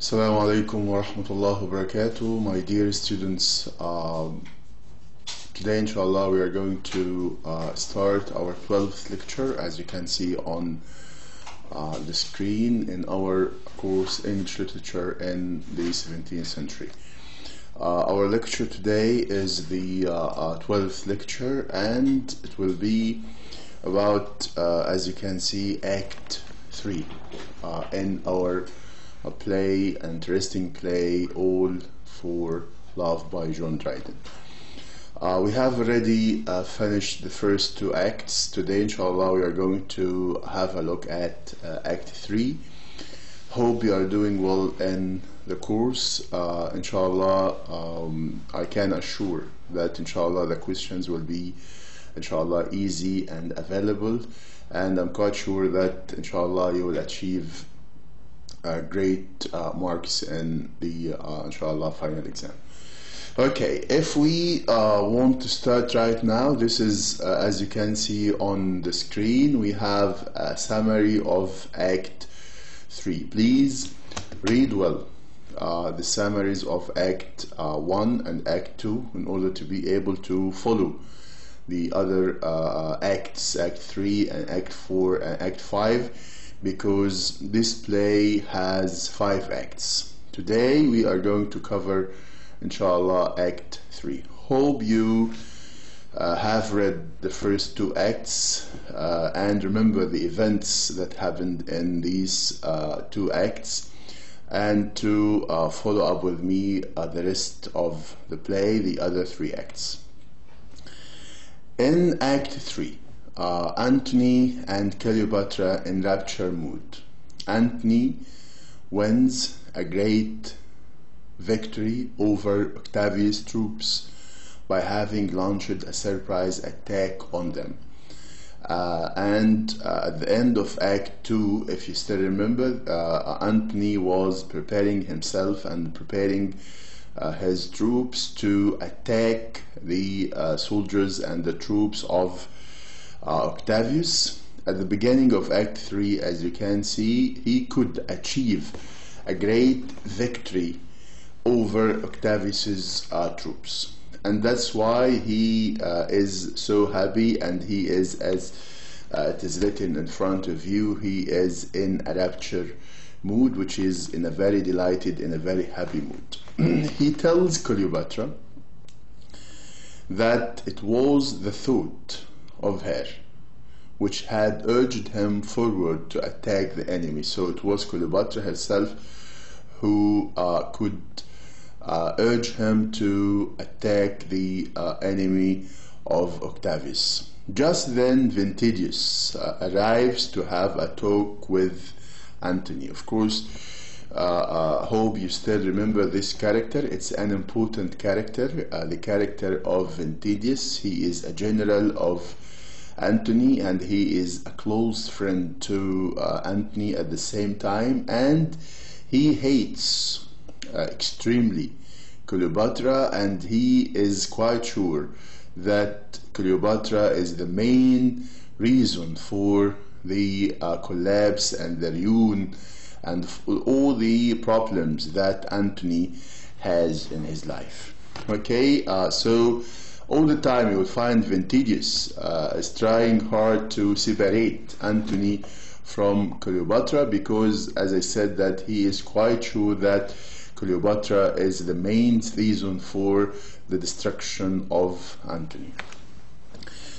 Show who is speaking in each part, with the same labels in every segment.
Speaker 1: Assalamu alaikum wa rahmatullahi wa barakatuh. My dear students, today inshallah we are going to start our 12th lecture, as you can see on the screen, in our course English Literature in the 17th century. Our lecture today is the 12th lecture, and it will be about, as you can see, Act 3 in our play, interesting play, All for Love by John Dryden. We have already finished the first two acts. Today inshallah we are going to have a look at Act 3. Hope you are doing well in the course. Inshallah, I can assure that inshallah the questions will be inshallah easy and available, and I'm quite sure that inshallah you will achieve great marks in the inshallah final exam. Okay, if we want to start right now, this is as you can see on the screen, we have a summary of Act 3. Please read well the summaries of Act 1 and Act 2 in order to be able to follow the other acts, Act 3 and Act 4 and Act 5, because this play has 5 acts. Today we are going to cover inshallah Act 3. Hope you have read the first 2 acts and remember the events that happened in these 2 acts, and to follow up with me the rest of the play, the other 3 acts. In Act 3, Antony and Cleopatra in rapture mood. Antony wins a great victory over Octavia's troops by having launched a surprise attack on them. And at the end of Act 2, if you still remember, Antony was preparing himself and preparing his troops to attack the soldiers and the troops of Octavius. At the beginning of Act 3, as you can see, he could achieve a great victory over Octavius's troops, and that's why he is so happy, and he is, as it is written in front of you, he is in a rapture mood, which is in a very delighted, in a very happy mood. He tells Cleopatra that it was the thought of her which had urged him forward to attack the enemy. So it was Cleopatra herself who could urge him to attack the enemy of Octavius. Just then Ventidius arrives to have a talk with Antony. Of course, hope you still remember this character. It's an important character, the character of Ventidius. He is a general of Antony, and he is a close friend to Antony at the same time, and he hates extremely Cleopatra, and he is quite sure that Cleopatra is the main reason for the collapse and the ruin and all the problems that Antony has in his life. Okay, so all the time you will find Ventidius is trying hard to separate Antony from Cleopatra, because, as I said, that he is quite sure that Cleopatra is the main reason for the destruction of Antony.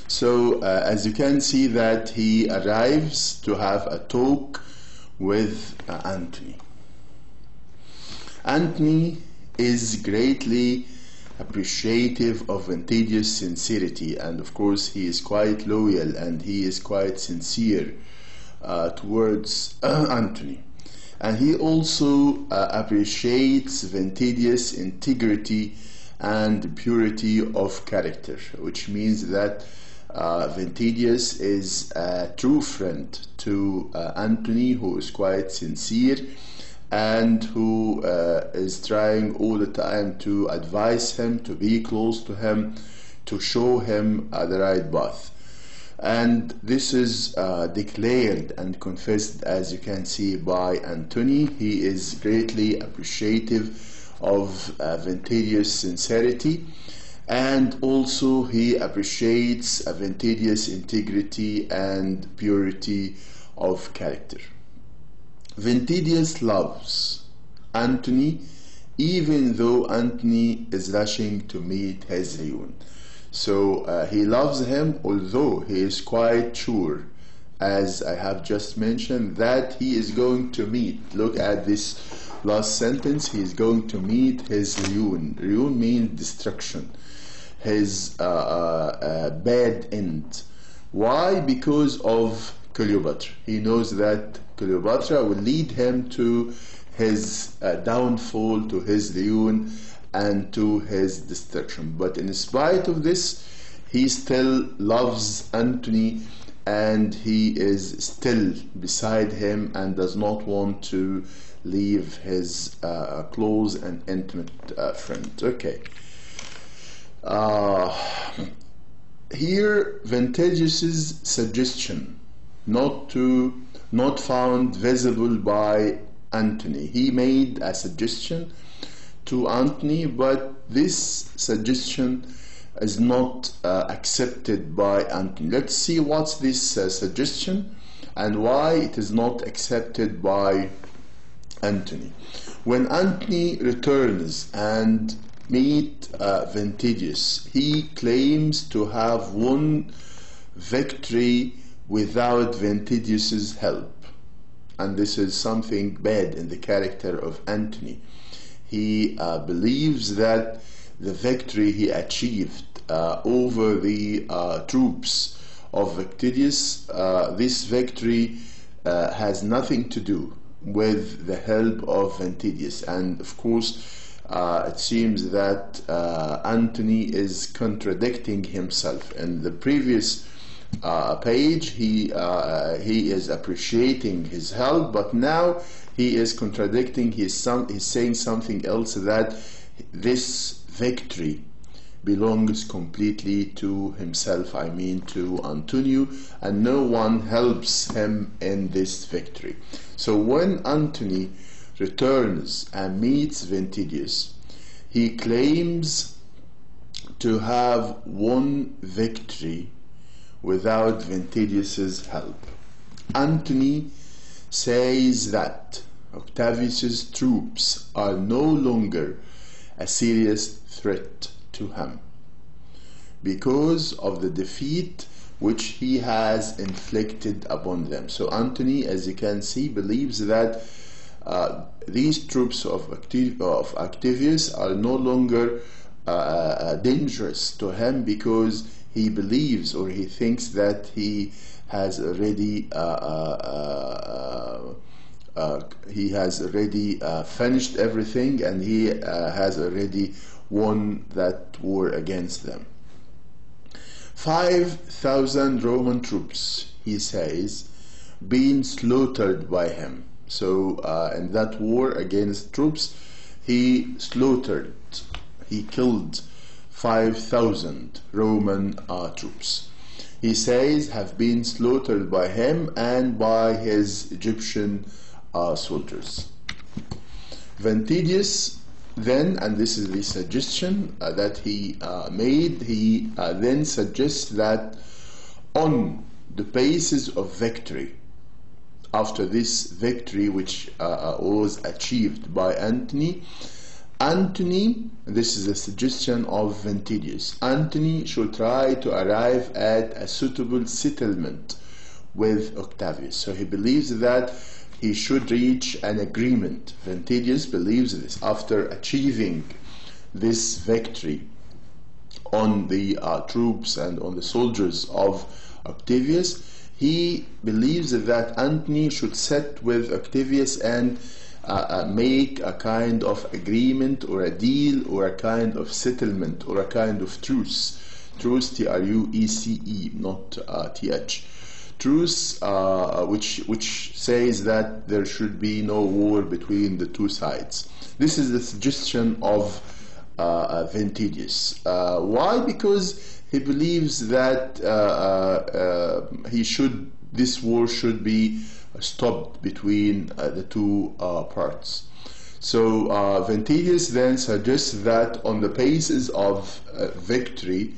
Speaker 1: So as you can see that he arrives to have a talk with Antony. Antony is greatly appreciative of Ventidius' sincerity, and of course he is quite loyal and he is quite sincere towards Antony. And he also appreciates Ventidius' integrity and purity of character, which means that Ventidius is a true friend to Antony, who is quite sincere and who is trying all the time to advise him, to be close to him, to show him the right path. And this is declared and confessed, as you can see, by Antony. He is greatly appreciative of Ventidius' sincerity, and also he appreciates Ventidius' integrity and purity of character. Ventidius loves Antony, even though Antony is rushing to meet his ruin. So he loves him, although he is quite sure, as I have just mentioned, that he is going to meet. Look at this last sentence. He is going to meet his ruin. Ruin means destruction. His bad end. Why? Because of Cleopatra. He knows that Cleopatra will lead him to his downfall, to his ruin, and to his destruction. But in spite of this, he still loves Antony, and he is still beside him and does not want to leave his close and intimate friend. Okay. Here, Ventidius' suggestion not found visible by Antony. He made a suggestion to Antony, but this suggestion is not accepted by Antony. Let's see what's this suggestion and why it is not accepted by Antony. When Antony returns and meet Ventidius, he claims to have won victory without Ventidius' help, and this is something bad in the character of Antony. He believes that the victory he achieved over the troops of Ventidius, this victory has nothing to do with the help of Ventidius. And of course, it seems that Antony is contradicting himself. In the previous page, he is appreciating his help, but now he is contradicting. He's saying something else, that this victory belongs completely to himself, I mean to Antonio, and no one helps him in this victory. So when Antony returns and meets Ventidius, he claims to have won victory without Ventidius' help. Antony says that Octavius' troops are no longer a serious threat to him because of the defeat which he has inflicted upon them. So Antony, as you can see, believes that these troops of Octavius are no longer dangerous to him, because he believes, or he thinks, that he has already finished everything, and he has already won that war against them. 5,000 Roman troops, he says, being slaughtered by him. So in that war against troops, he killed 5,000 Roman troops. He says have been slaughtered by him and by his Egyptian soldiers. Ventidius then, and this is the suggestion that he made, he then suggests that on the basis of victory, after this victory which was achieved by Antony, this is a suggestion of Ventidius, Antony should try to arrive at a suitable settlement with Octavius. So he believes that he should reach an agreement. Ventidius believes this. After achieving this victory on the troops and on the soldiers of Octavius, he believes that Antony should sit with Octavius and make a kind of agreement or a deal or a kind of settlement or a kind of truce. Truce, T-R-U-E-C-E, not T-H. Truce, which says that there should be no war between the two sides. This is the suggestion of Ventidius. Why? Because he believes that this war should be stopped between the two parts. So Ventidius then suggests that on the basis of victory,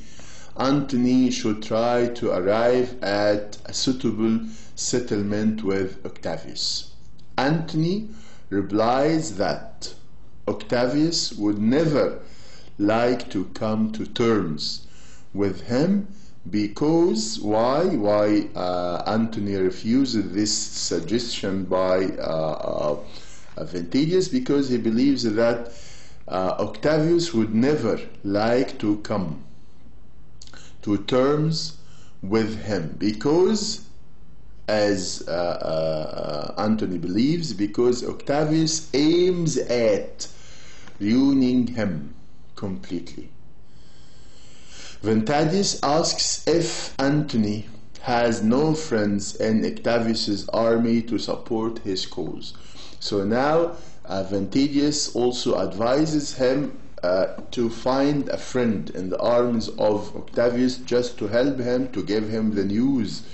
Speaker 1: Antony should try to arrive at a suitable settlement with Octavius. Antony replies that Octavius would never like to come to terms with him because why Antony refuses this suggestion by Ventidius? Because he believes that Octavius would never like to come to terms with him because, as Antony believes, because Octavius aims at ruining him completely. Ventidius asks if Antony has no friends in Octavius's army to support his cause. So now Ventidius also advises him to find a friend in the armies of Octavius just to help him, to give him the news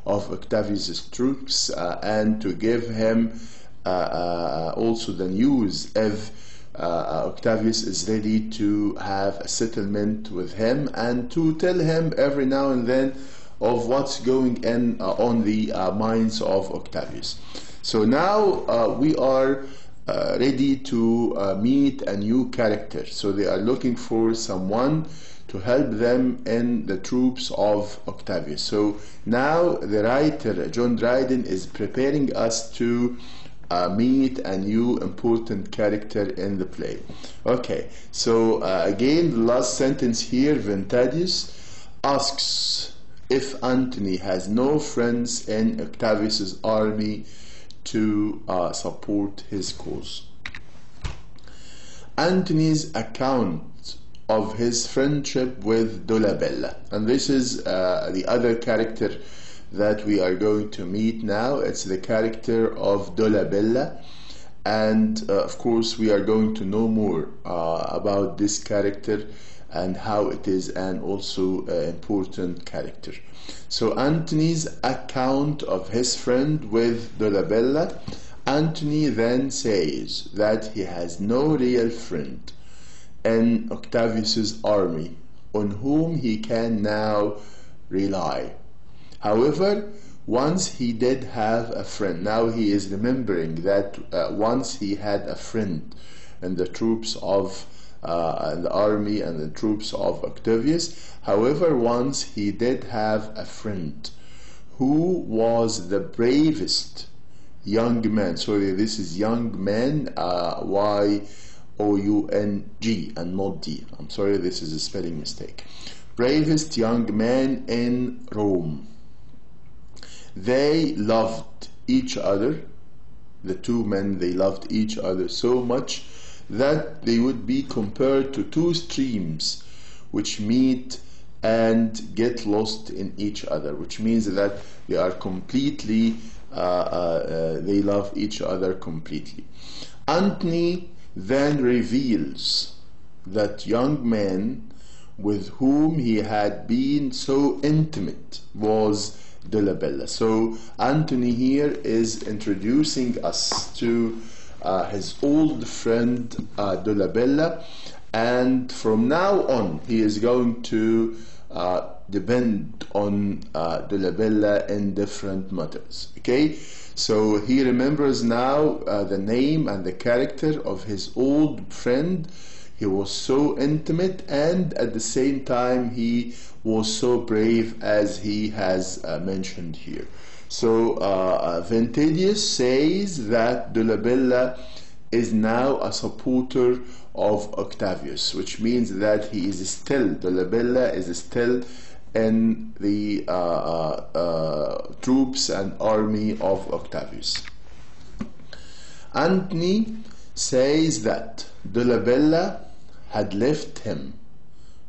Speaker 1: of Octavius's troops and to give him also the news if Octavius is ready to have a settlement with him, and to tell him every now and then of what's going on the minds of Octavius. So now we are ready to meet a new character. So they are looking for someone to help them in the troops of Octavius. So now the writer John Dryden is preparing us to meet a new important character in the play. Okay, so again, the last sentence here, Ventidius asks if Antony has no friends in Octavius's army to support his cause. Antony's account of his friendship with Dolabella, and this is the other character that we are going to meet now. It's the character of Dolabella, and of course we are going to know more about this character and how it is an also important character. So Antony's account of his friend with Dolabella, Antony then says that he has no real friend in Octavius's army on whom he can now rely. However, once he did have a friend, now he is remembering that once he had a friend in the troops of the army and the troops of Octavius. However, once he did have a friend who was the bravest young man. Sorry, this is young man, Y-O-U-N-G and not D. I'm sorry, this is a spelling mistake. Bravest young man in Rome. They loved each other. The two men, they loved each other so much that they would be compared to two streams which meet and get lost in each other, which means that they are completely, they love each other completely. Antony then reveals that young man with whom he had been so intimate was Dolabella. So Antony here is introducing us to his old friend Dolabella, and from now on he is going to depend on Dolabella in different matters. Okay, so he remembers now the name and the character of his old friend. He was so intimate, and at the same time he was so brave, as he has mentioned here. So Ventidius says that Dolabella is now a supporter of Octavius, which means that he is still, Dolabella is still in the troops and army of Octavius. Antony says that Dolabella had left him.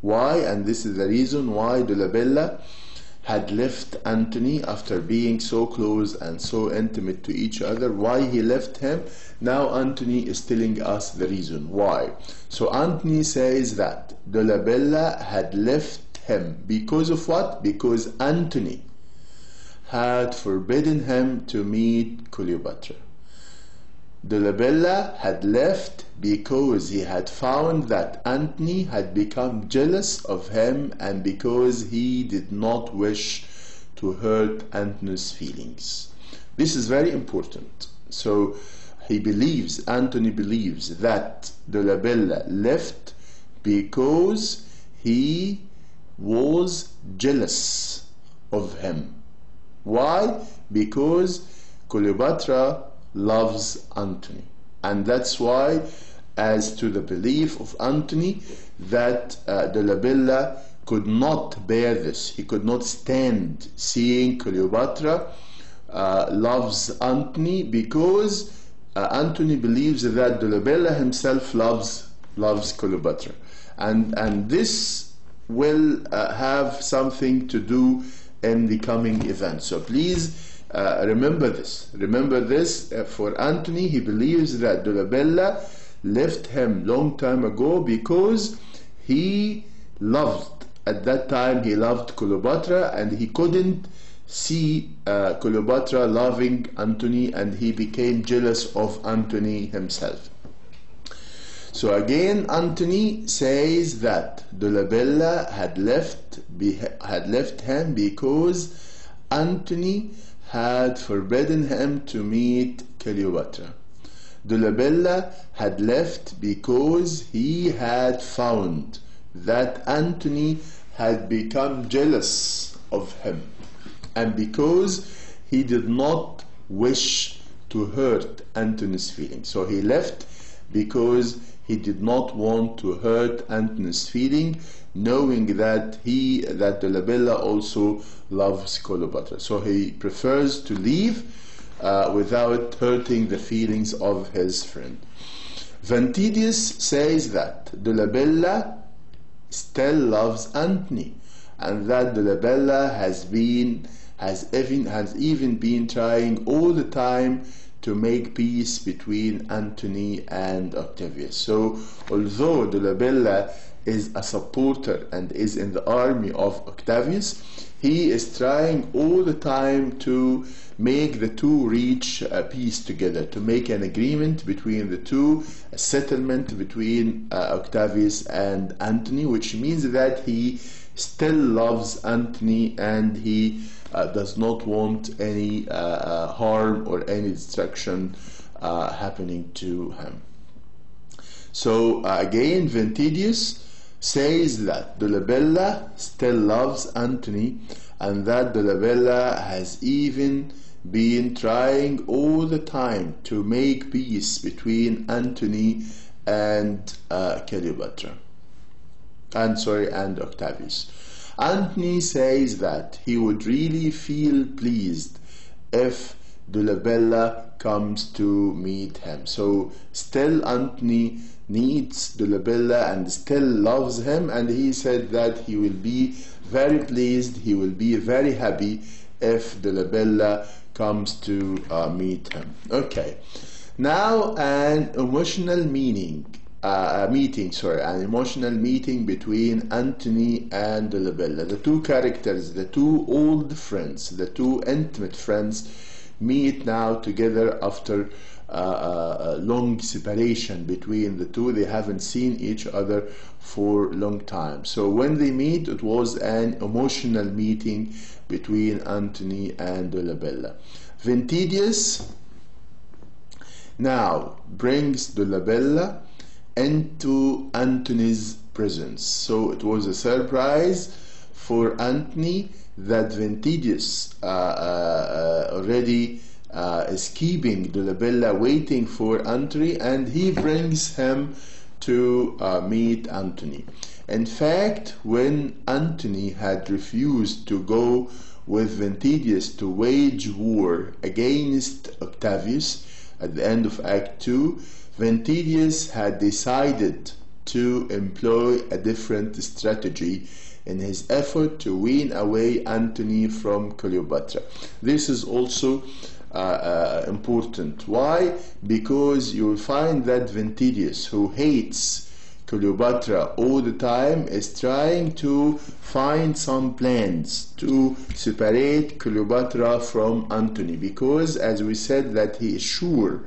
Speaker 1: Why? And this is the reason why Dolabella had left Antony after being so close and so intimate to each other. Why he left him? Now Antony is telling us the reason why. So Antony says that Dolabella had left him. Because of what? Because Antony had forbidden him to meet Cleopatra. Dolabella had left because he had found that Antony had become jealous of him and because he did not wish to hurt Antony's feelings. This is very important. So Antony believes that Dolabella left because he was jealous of him. Why? Because Cleopatra loves Antony, and that's why, as to the belief of Antony, that Dolabella could not bear this. He could not stand seeing Cleopatra loves Antony, because Antony believes that Dolabella himself loves Cleopatra, and this will have something to do in the coming event. So please remember this. Remember this. For Antony, he believes that Dolabella left him long time ago because he loved, at that time he loved Cleopatra, and he couldn't see Cleopatra loving Antony, and he became jealous of Antony himself. So again, Antony says that Dolabella had left him because Antony had forbidden him to meet Cleopatra. Dolabella had left because he had found that Antony had become jealous of him, and because he did not wish to hurt Antony's feelings. So he left because he did not want to hurt Antony's feeling, knowing that Dolabella also loves Cleopatra. So he prefers to leave without hurting the feelings of his friend. Ventidius says that Dolabella still loves Antony, and that Dolabella has even been trying all the time to make peace between Antony and Octavia. So although Dolabella is a supporter and is in the army of Octavius, he is trying all the time to make the two reach peace together, to make an agreement between the two, a settlement between Octavius and Antony, which means that he still loves Antony and he does not want any harm or any destruction happening to him. So again, Ventidius says that Dolabella still loves Antony, and that Dolabella has even been trying all the time to make peace between Antony and Cleopatra, and Octavius. Antony says that he would really feel pleased if Dolabella comes to meet him. So still Antony needs Dolabella and still loves him, and he said that he will be very pleased, he will be very happy if Dolabella comes to meet him. Okay, now an emotional meeting between Antony and Dolabella. The two characters, the two old friends, the two intimate friends, meet now together after a long separation between the two. They haven't seen each other for a long time. So when they meet, it was an emotional meeting between Antony and Dolabella. Ventidius now brings Dolabella into Antony's presence. So it was a surprise for Antony that Ventidius already is keeping Dolabella waiting for Antony, and he brings him to meet Antony. In fact, when Antony had refused to go with Ventidius to wage war against Octavius at the end of Act 2, Ventidius had decided to employ a different strategy in his effort to wean away Antony from Cleopatra. This is also important. Why? Because you will find that Ventidius, who hates Cleopatra all the time is trying to find some plans to separate Cleopatra from Antony, because as we said that he is sure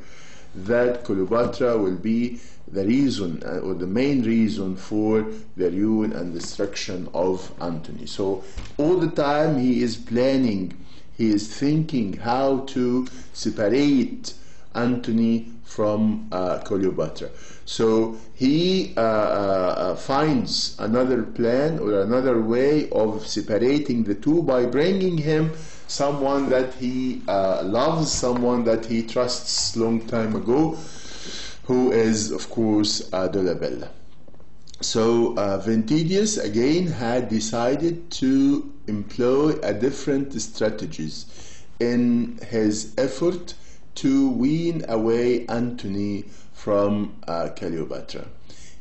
Speaker 1: that Cleopatra will be the reason or the main reason for the ruin and destruction of Antony. So all the time he is planning, he is thinking how to separate Antony from Cleopatra. So he finds another plan or another way of separating the two by bringing him someone that he loves, someone that he trusts long time ago, who is of course Dolabella. So Ventidius again had decided to employ a different strategies in his effort to wean away Antony from Cleopatra.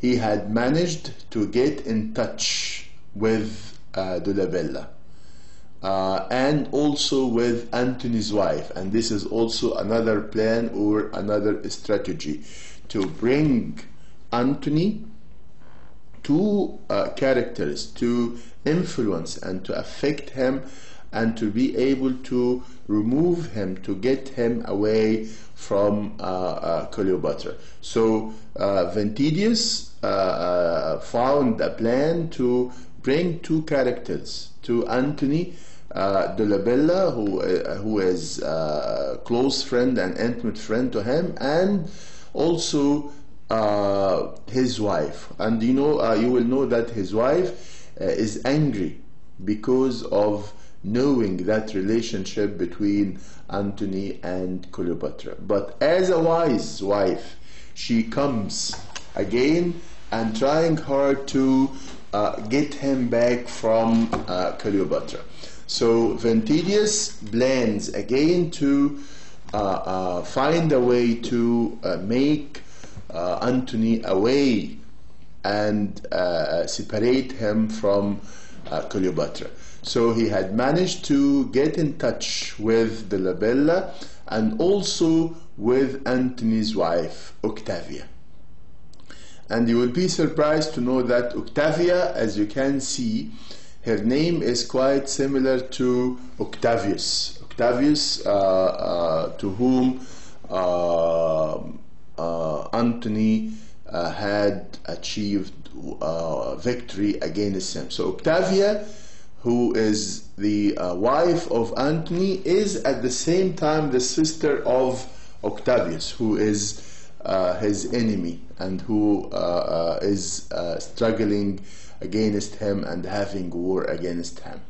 Speaker 1: He had managed to get in touch with Dolabella and also with Antony's wife, and this is also another plan or another strategy to bring Antony to characters, to influence and to affect him, and to be able to remove him, to get him away from Cleopatra. So Ventidius found a plan to bring two characters to Antony, Dolabella, who is a close friend and intimate friend to him, and also his wife. And you will know that his wife is angry because of knowing that relationship between Antony and Cleopatra. But as a wise wife, she comes again and trying hard to get him back from Cleopatra. So Ventidius plans again to find a way to make Antony away and separate him from Cleopatra. So he had managed to get in touch with Dolabella and also with Antony's wife, Octavia. And you will be surprised to know that Octavia, as you can see, her name is quite similar to Octavius. Octavius, to whom Antony had achieved victory against him. So Octavia, who is the wife of Antony, is at the same time the sister of Octavius, who is his enemy and who is struggling against him and having war against him.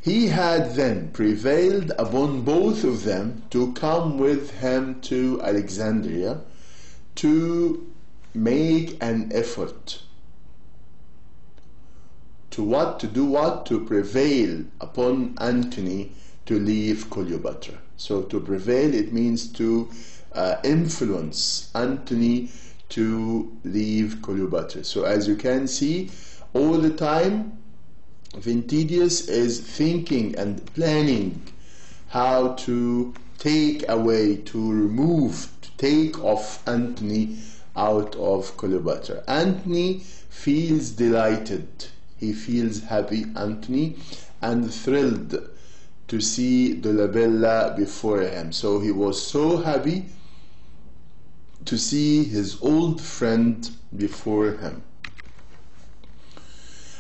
Speaker 1: He had then prevailed upon both of them to come with him to Alexandria to make an effort to prevail upon Antony to leave Cleopatra. So to prevail, it means to influence Antony to leave Cleopatra. So as you can see, all the time Ventidius is thinking and planning how to take away, to remove, to take off Antony out of Cleopatra. Antony feels delighted, he feels happy, Antony, and thrilled to see Dolabella before him. So he was so happy to see his old friend before him.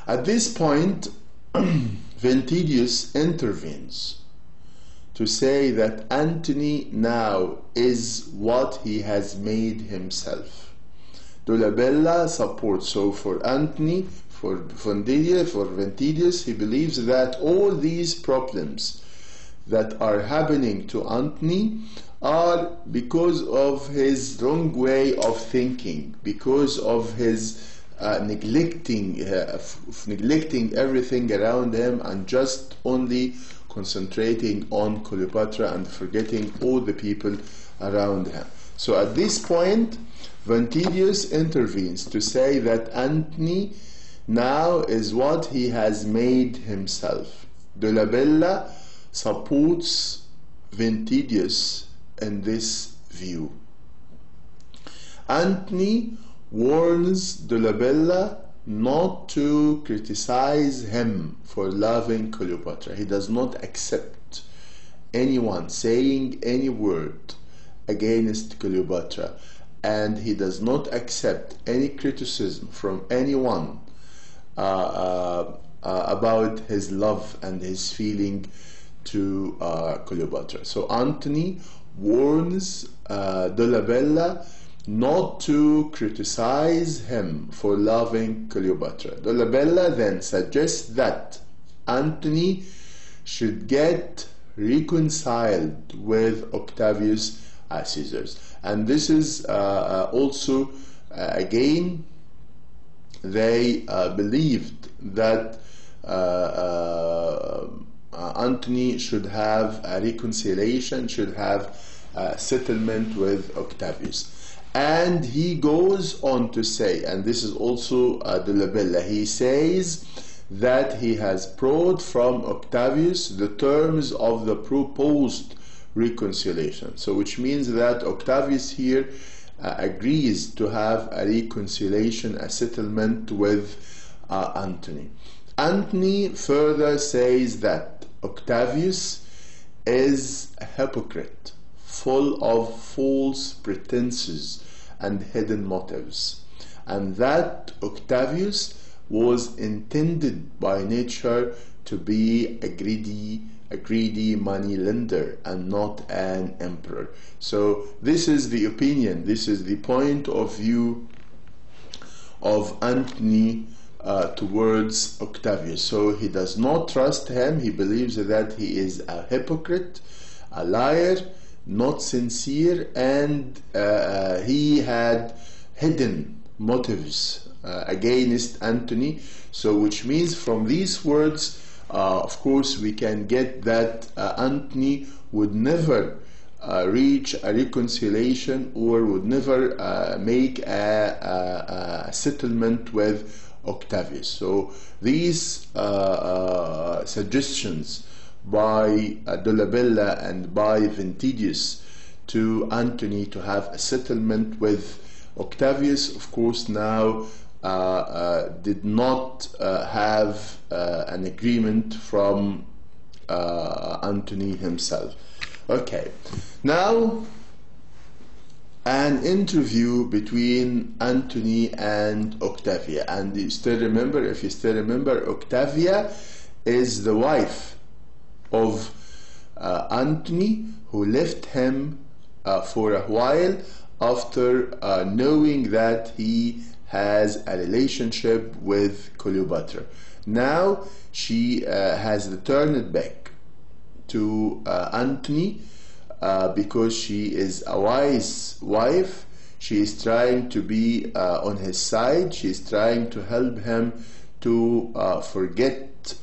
Speaker 1: At this point, Ventidius intervenes to say that Antony now is what he has made himself. Dolabella supports. So for Antony, for Ventidius, he believes that all these problems that are happening to Antony are because of his wrong way of thinking, because of his neglecting everything around him and just only concentrating on Cleopatra and forgetting all the people around him. So at this point, Ventidius intervenes to say that Antony now is what he has made himself. Dolabella supports Ventidius in this view. Antony warns Dolabella not to criticize him for loving Cleopatra. He does not accept anyone saying any word against Cleopatra, and he does not accept any criticism from anyone about his love and his feeling to Cleopatra. So Antony warns Dolabella not to criticize him for loving Cleopatra. Dolabella then suggests that Antony should get reconciled with Octavius Caesar. And this is also, again, they believed that Antony should have a reconciliation, should have a settlement with Octavius. And he goes on to say, and this is also Dolabella, he says that he has brought from Octavius the terms of the proposed reconciliation. So which means that Octavius here agrees to have a reconciliation, a settlement with Antony. Antony further says that Octavius is a hypocrite, full of false pretenses and hidden motives, and that Octavius was intended by nature to be a greedy money lender and not an emperor. So this is the opinion, this is the point of view of Antony towards Octavius. So he does not trust him. He believes that he is a hypocrite, a liar, not sincere, and he had hidden motives against Antony. So which means from these words, of course, we can get that Antony would never reach a reconciliation or would never make a settlement with Octavius. So these suggestions by Dolabella and by Ventidius to Antony to have a settlement with Octavius, of course, now did not have an agreement from Antony himself. Okay, now an interview between Antony and Octavia. And you still remember, if you still remember, Octavia is the wife of Antony, who left him for a while after knowing that he has a relationship with Cleopatra. Now she has returned back to Antony because she is a wise wife. She is trying to be on his side. She is trying to help him to forget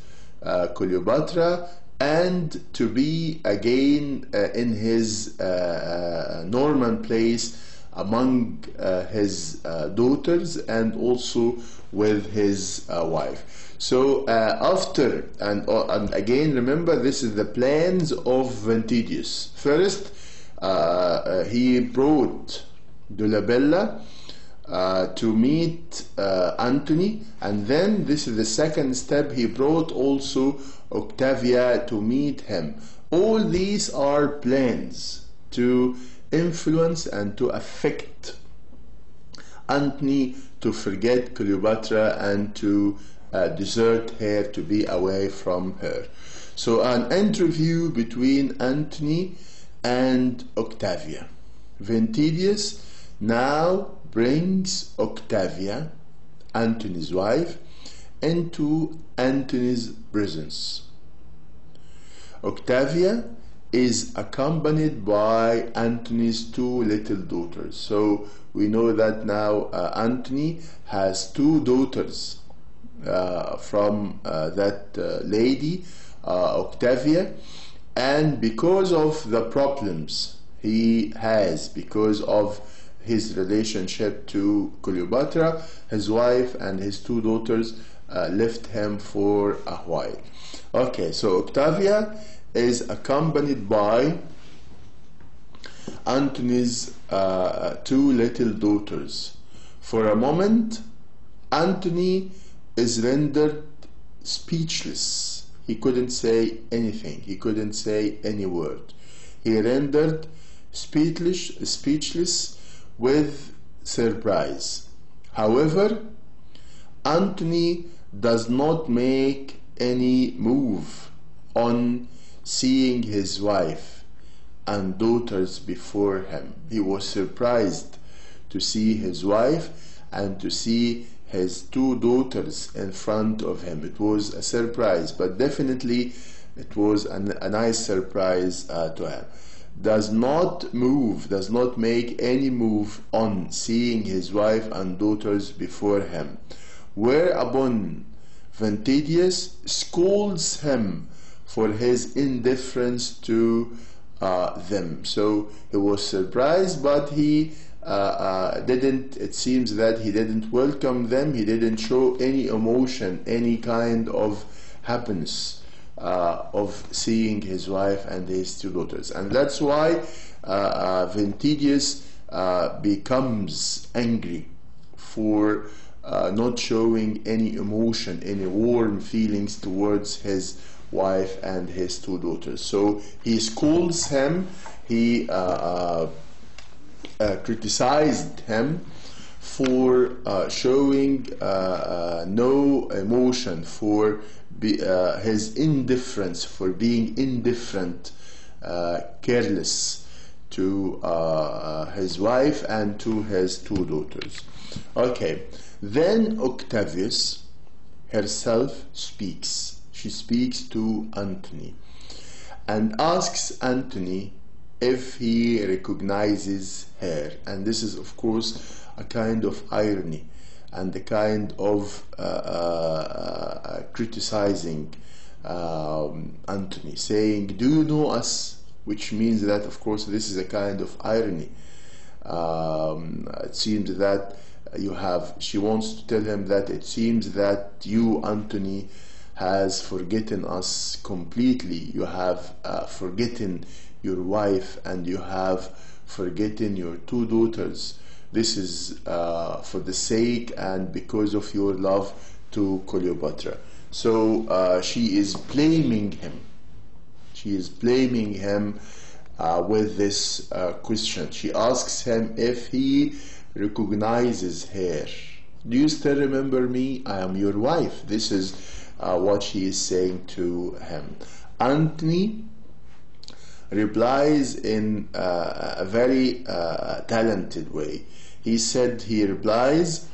Speaker 1: Cleopatra and to be again in his Norman place among his daughters and also with his wife. So after, and again remember, this is the plans of Ventidius. First he brought Dolabella to meet Antony, and then this is the second step, he brought also Octavia to meet him. All these are plans to influence and to affect Antony to forget Cleopatra and to desert her, to be away from her. So an interview between Antony and Octavia. Ventidius now brings Octavia, Antony's wife, into Antony's presence. Octavia is accompanied by Antony's two little daughters. So we know that now Antony has two daughters from that lady, Octavia, and because of the problems he has, because of his relationship to Cleopatra, his wife and his two daughters left him for a while. Okay, so Octavia is accompanied by Antony's two little daughters For a moment, Anthony is rendered speechless. He couldn't say anything. He couldn't say any word. He rendered speechless with surprise. However, Anthony does not make any move on seeing his wife and daughters before him. He was surprised to see his wife and to see his two daughters in front of him. It was a surprise, but definitely it was a nice surprise to him. Does not make any move on seeing his wife and daughters before him. Whereupon Ventidius scolds him for his indifference to them. So he was surprised, but he it seems that he didn't welcome them. He didn't show any emotion, any kind of happiness of seeing his wife and his two daughters. And that's why Ventidius becomes angry for not showing any emotion, any warm feelings towards his wife and his two daughters. So he scolds him, he criticized him for showing no emotion, for his indifference, for being indifferent, careless to his wife and to his two daughters. Okay, then Octavius herself speaks. She speaks to Anthony and asks Anthony if he recognizes her. And this is, of course, a kind of irony and a kind of criticizing Anthony, saying, "Do you know us?" Which means that, of course, this is a kind of irony. It seems that she wants to tell him that it seems that you, Anthony, has forgotten us completely. You have forgotten your wife and you have forgotten your two daughters. This is for the sake and because of your love to Cleopatra. So she is blaming him. She is blaming him with this question. She asks him if he recognizes her. Do you still remember me? I am your wife. This is what she is saying to him. Anthony replies in a very talented way. He replies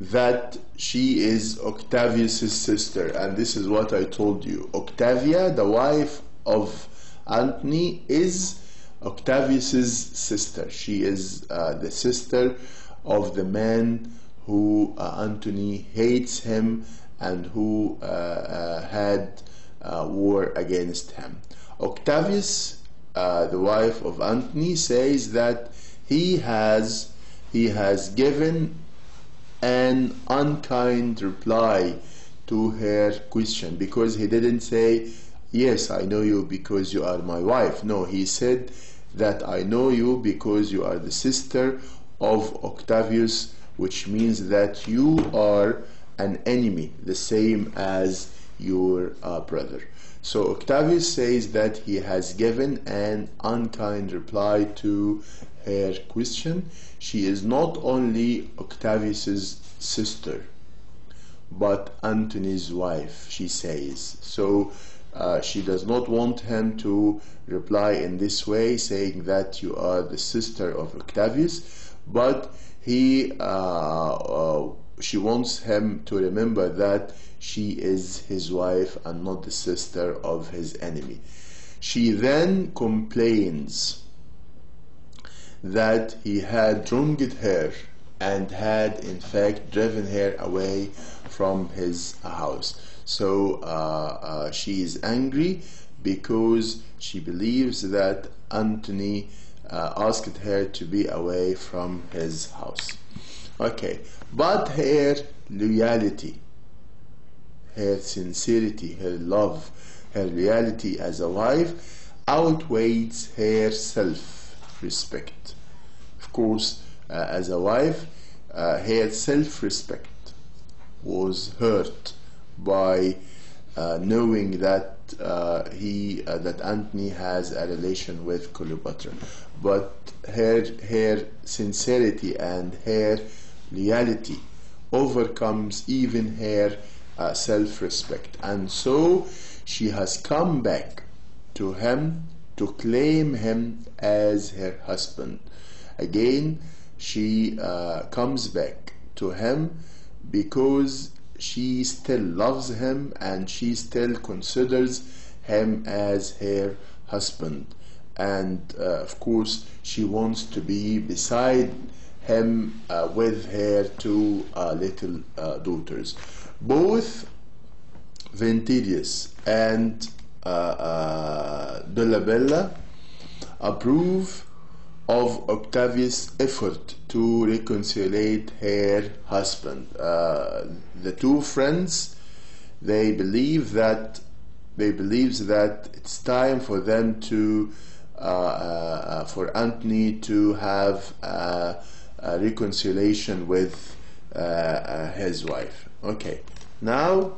Speaker 1: that she is Octavius' sister, and this is what I told you. Octavia, the wife of Anthony, is Octavius' sister. She is the sister of the man who Anthony hates him and who had war against him. Octavius, the wife of Anthony, says that he has given an unkind reply to her question, because he didn't say, "Yes, I know you because you are my wife." No, he said that I know you because you are the sister of Octavius, which means that you are an enemy, the same as your brother. So Octavius says that he has given an unkind reply to her question. She is not only Octavius's sister, but Antony's wife, she says. So she does not want him to reply in this way, saying that you are the sister of Octavius, but she wants him to remember that she is his wife and not the sister of his enemy. She then complains that he had wronged her and had in fact driven her away from his house. So she is angry because she believes that Anthony asked her to be away from his house. Okay, but her loyalty, her sincerity, her love, her reality as a wife outweighs her self-respect. Of course, as a wife, her self-respect was hurt by knowing that that Anthony has a relation with Cleopatra, but her sincerity and her loyalty overcomes even her self-respect, and so she has come back to him to claim him as her husband. Again, she comes back to him because she still loves him and she still considers him as her husband, and of course she wants to be beside him with her two little daughters. Both Ventidius and Dolabella approve of Octavia's effort to reconcile her husband. The two friends, they believe that it's time for them to for Anthony to have a reconciliation with his wife. Okay, now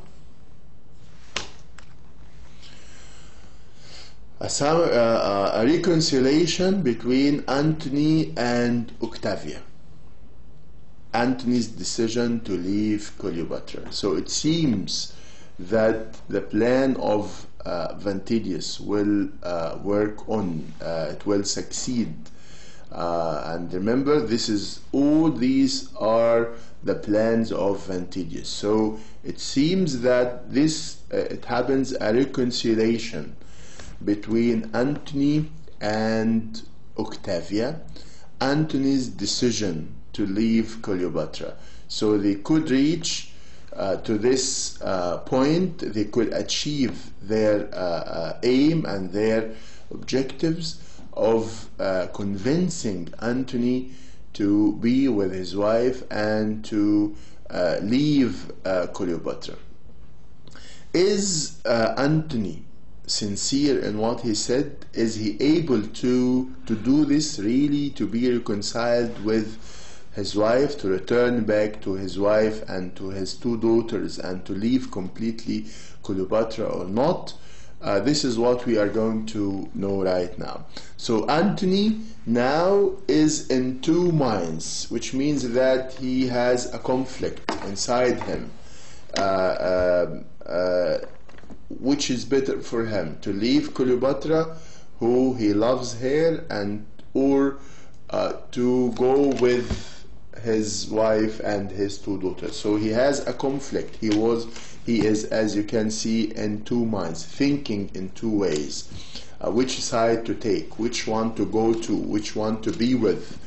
Speaker 1: a reconciliation between Anthony and Octavia. Anthony's decision to leave Cleopatra. So it seems that the plan of Ventidius will work on, it will succeed. And remember, all these are the plans of Ventidius. So it seems that it happens a reconciliation between Anthony and Octavia, Anthony's decision to leave Cleopatra. So they could reach to this point, they could achieve their aim and their objectives of convincing Anthony to be with his wife and to leave Cleopatra. Is Anthony sincere in what he said? Is he able to do this really, to be reconciled with his wife, to return back to his wife and to his two daughters and to leave completely Cleopatra or not? This is what we are going to know right now. So Anthony now is in two minds, which means that he has a conflict inside him. Which is better for him, to leave Cleopatra, who he loves her, or to go with his wife and his two daughters. So he has a conflict. He is, as you can see, in two minds, thinking in two ways. Which side to take, which one to go to, which one to be with.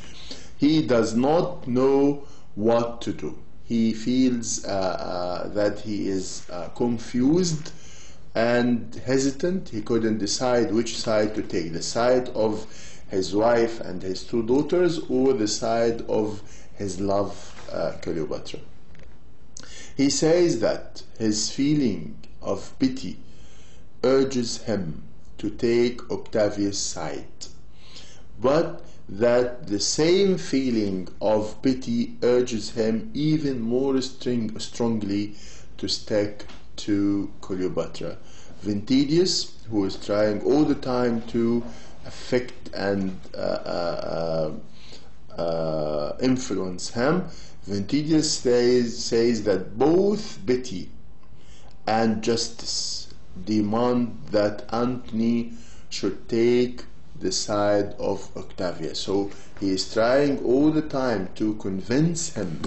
Speaker 1: He does not know what to do. He feels that he is confused and hesitant. He couldn't decide which side to take, the side of his wife and his two daughters, or the side of his love, Cleopatra. He says that his feeling of pity urges him to take Octavia's side, but that the same feeling of pity urges him even more strongly to stick to Cleopatra. Ventidius, who is trying all the time to affect and influence him, Ventidius says that both pity and justice demand that Anthony should take the side of Octavia. So he is trying all the time to convince him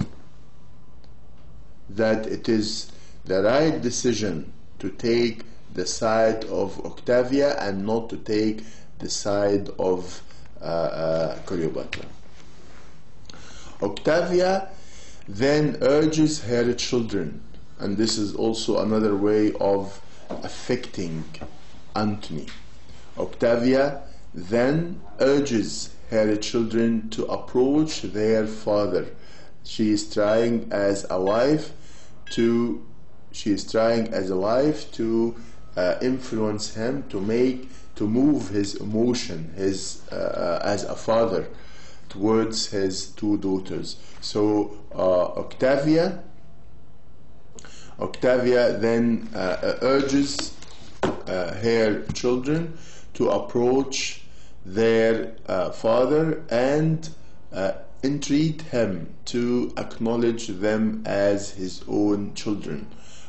Speaker 1: that it is the right decision to take the side of Octavia and not to take the side of Cleopatra. Octavia then urges her children, and this is also another way of affecting Anthony. Octavia then urges her children to approach their father. She is trying as a wife to influence him, to move his emotion, as a father, towards his two daughters. So Octavia then urges her children to approach their father and entreat him to acknowledge them as his own children.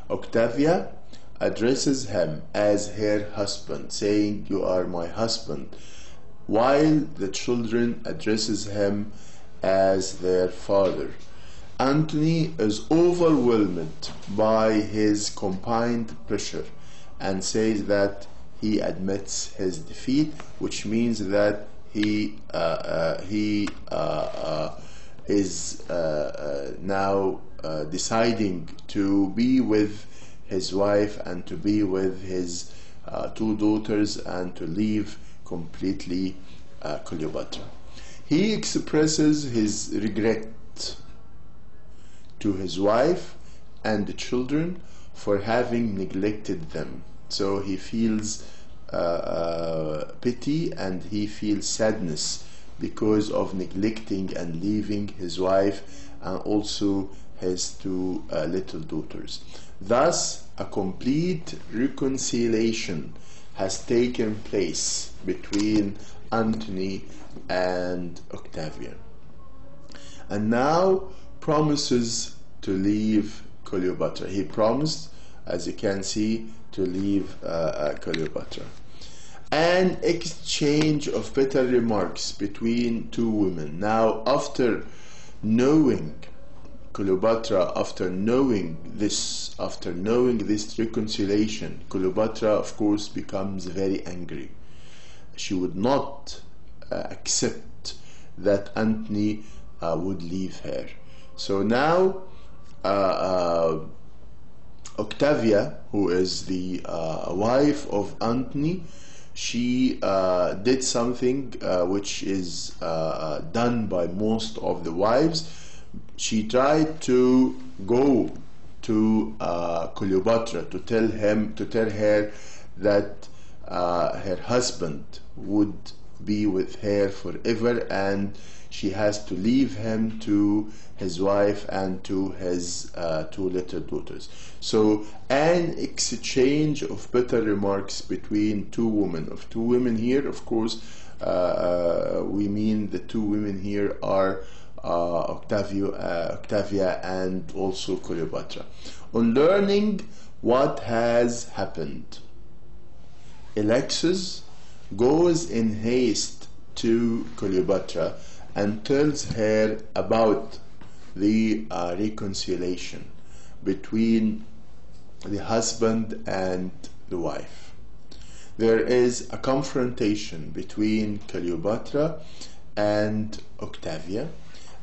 Speaker 1: Octavia addresses him as her husband, saying, "You are my husband," while the children addresses him as their father. Anthony is overwhelmed by his combined pressure and says that he admits his defeat, which means that he is now deciding to be with his wife and to be with his two daughters and to leave completely Cleopatra. He expresses his regret to his wife and the children for having neglected them. So he feels pity and he feels sadness because of neglecting and leaving his wife and also his two little daughters. Thus, a complete reconciliation has taken place between Anthony and Octavia, and now promises to leave Cleopatra. He promised, as you can see, to leave Cleopatra. An exchange of bitter remarks between two women. Now, after knowing Cleopatra, after knowing this reconciliation, Cleopatra, of course, becomes very angry. She would not accept that Antony would leave her. So now Octavia, who is the wife of Antony, she did something which is done by most of the wives. She tried to go to Cleopatra to tell her that her husband would be with her forever and she has to leave him to his wife and to his two little daughters. So an exchange of bitter remarks between two women. Of two women here, of course, we mean the two women here are Octavia and also Cleopatra. On learning what has happened, Alexis goes in haste to Cleopatra and tells her about the reconciliation between the husband and the wife. There is a confrontation between Cleopatra and Octavia,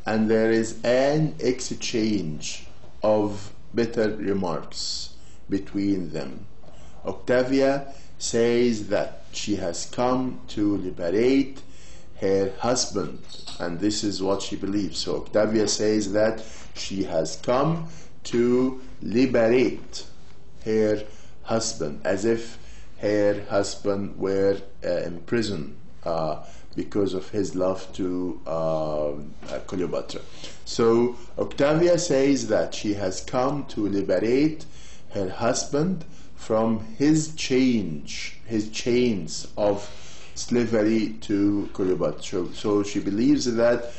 Speaker 1: and there is an exchange of bitter remarks between them. Octavia says that she has come to liberate her husband, and this is what she believes. So Octavia says that she has come to liberate her husband, as if her husband were in prison because of his love to Cleopatra. So Octavia says that she has come to liberate her husband from his chains of slavery to Cleopatra. So she believes that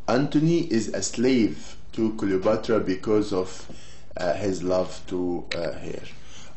Speaker 1: Antony is a slave to Cleopatra because of his love to her.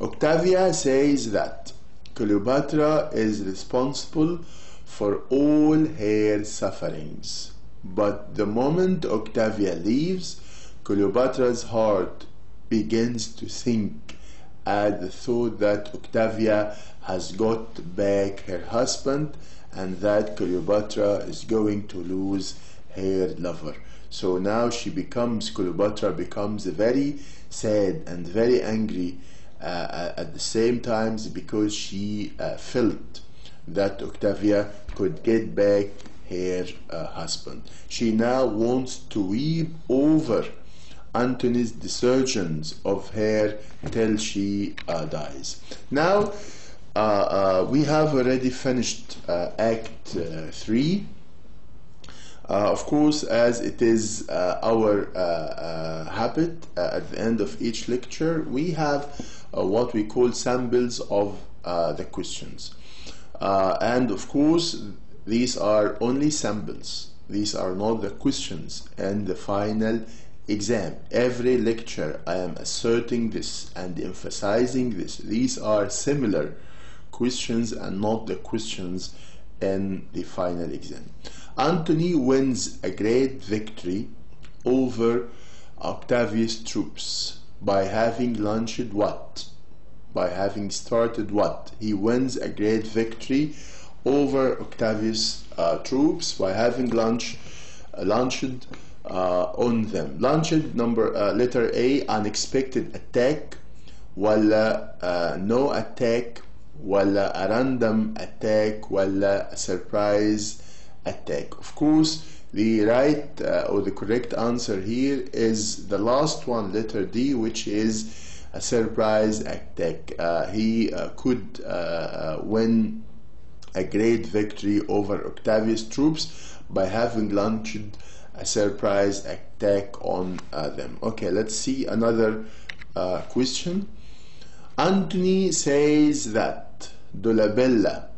Speaker 1: Octavia says that Cleopatra is responsible for all her sufferings. But the moment Octavia leaves, Cleopatra's heart begins to sink at the thought that Octavia has got back her husband and that Cleopatra is going to lose her lover. So now Cleopatra becomes very sad and very angry at the same time, because she felt that Octavia could get back her husband. She now wants to weep over Antony's desertions of her till she dies. Now we have already finished Act 3, Of course, as it is our habit, at the end of each lecture, we have what we call samples of the questions. And of course, these are only samples. These are not the questions and the final exam. Every lecture I am asserting this and emphasizing this. These are similar questions and not the questions in the final exam. Anthony wins a great victory over Octavia's troops by having launched what? By having started what? He wins a great victory over Octavia's troops by having launched on them. Launched, letter A, unexpected attack, ولا no attack, ولا a random attack, ولا a surprise attack. Of course, the right or the correct answer here is the last one, letter D, which is a surprise attack. He could win a great victory over Octavia's troops by having launched a surprise attack on them. Okay, let's see another question. Anthony says that Dolabella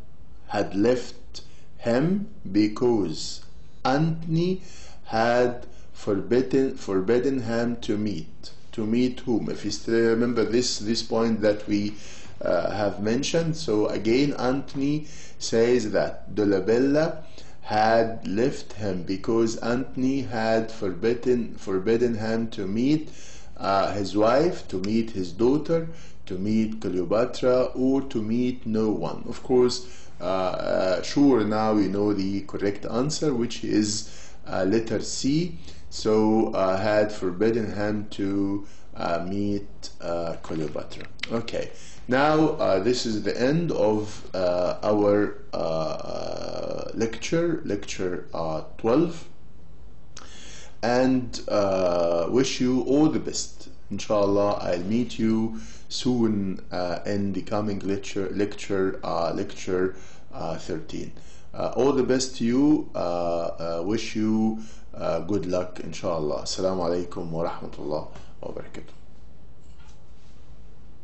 Speaker 1: had left him because Anthony had forbidden him to meet. To meet whom? If you still remember this point that we have mentioned. So again, Anthony says that Dolabella had left him because Anthony had forbidden him to meet his wife, to meet his daughter, to meet Cleopatra, or to meet no one. Of course, sure, now we know the correct answer, which is letter C. So had forbidden him to meet Cleopatra. Okay, now this is the end of our lecture 12, and wish you all the best. Inshallah, I'll meet you soon in the coming lecture 13. All the best to you. Wish you good luck, inshallah. Assalamu alaikum wa rahmatullah wa barakatuh.